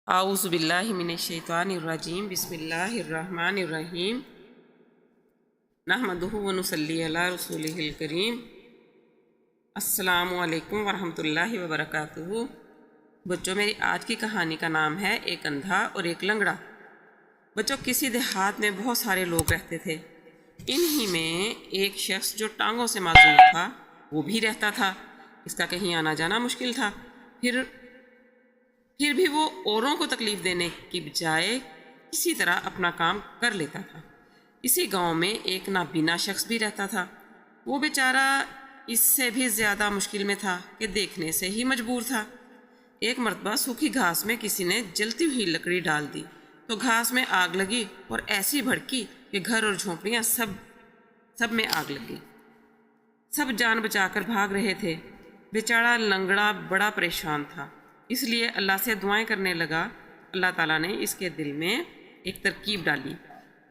اعوذ باللہ من الشیطان الرجیم بسم اللہ الرحمن الرحیم نحمدہ ونصلی علی رسولہ الکریم۔ السلام علیکم ورحمۃ اللہ وبرکاتہ۔ بچوں، میری آج کی کہانی کا نام ہے ایک اندھا اور ایک لنگڑا۔ بچوں، کسی دیہات میں بہت سارے لوگ رہتے تھے۔ انہی میں ایک شخص جو ٹانگوں سے معذور تھا وہ بھی رہتا تھا۔ اس کا کہیں آنا جانا مشکل تھا، پھر بھی وہ اوروں کو تکلیف دینے کی بجائے کسی طرح اپنا کام کر لیتا تھا۔ اسی گاؤں میں ایک نابینا شخص بھی رہتا تھا۔ وہ بیچارہ اس سے بھی زیادہ مشکل میں تھا کہ دیکھنے سے ہی مجبور تھا۔ ایک مرتبہ سوکھی گھاس میں کسی نے جلتی ہوئی لکڑی ڈال دی تو گھاس میں آگ لگی اور ایسی بھڑکی کہ گھر اور جھونپڑیاں سب میں آگ لگ گئی۔ سب جان بچا کر بھاگ رہے تھے۔ بیچارہ لنگڑا بڑا پریشان تھا، اس لیے اللہ سے دعائیں کرنے لگا۔ اللہ تعالیٰ نے اس کے دل میں ایک ترکیب ڈالی۔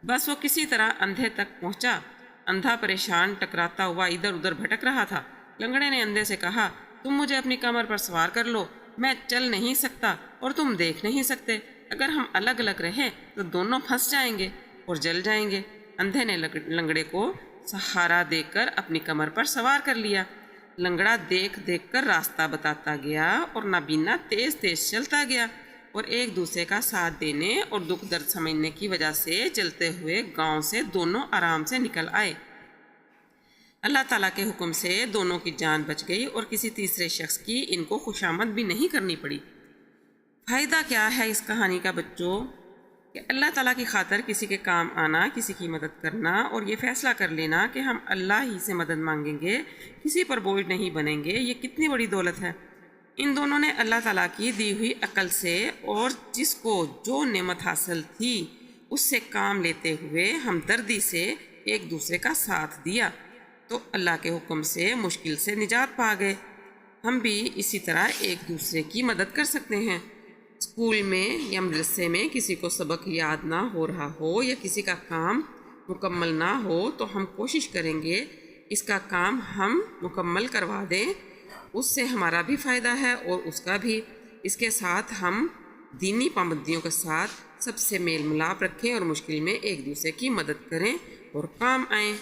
بس وہ کسی طرح اندھے تک پہنچا۔ اندھا پریشان ٹکراتا ہوا ادھر ادھر بھٹک رہا تھا۔ لنگڑے نے اندھے سے کہا، تم مجھے اپنی کمر پر سوار کر لو، میں چل نہیں سکتا اور تم دیکھ نہیں سکتے۔ اگر ہم الگ الگ رہیں تو دونوں پھنس جائیں گے اور جل جائیں گے۔ اندھے نے لنگڑے کو سہارا دے کر اپنی کمر پر سوار کر لیا۔ لنگڑا دیکھ دیکھ کر راستہ بتاتا گیا اور نابینا تیز تیز چلتا گیا، اور ایک دوسرے کا ساتھ دینے اور دکھ درد سمجھنے کی وجہ سے چلتے ہوئے گاؤں سے دونوں آرام سے نکل آئے۔ اللہ تعالیٰ کے حکم سے دونوں کی جان بچ گئی اور کسی تیسرے شخص کی ان کو خوشامد بھی نہیں کرنی پڑی۔ فائدہ کیا ہے اس کہانی کا بچوں؟ کہ اللہ تعالیٰ کی خاطر کسی کے کام آنا، کسی کی مدد کرنا اور یہ فیصلہ کر لینا کہ ہم اللہ ہی سے مدد مانگیں گے، کسی پر بوجھ نہیں بنیں گے، یہ کتنی بڑی دولت ہے۔ ان دونوں نے اللہ تعالیٰ کی دی ہوئی عقل سے اور جس کو جو نعمت حاصل تھی اس سے کام لیتے ہوئے ہمدردی سے ایک دوسرے کا ساتھ دیا تو اللہ کے حکم سے مشکل سے نجات پا گئے۔ ہم بھی اسی طرح ایک دوسرے کی مدد کر سکتے ہیں۔ اسکول میں یا مدرسے میں کسی کو سبق یاد نہ ہو رہا ہو یا کسی کا کام مکمل نہ ہو تو ہم کوشش کریں گے اس کا کام ہم مکمل کروا دیں، اس سے ہمارا بھی فائدہ ہے اور اس کا بھی۔ اس کے ساتھ ہم دینی پابندیوں کے ساتھ سب سے میل ملاپ رکھیں اور مشکل میں ایک دوسرے کی مدد کریں اور کام آئیں۔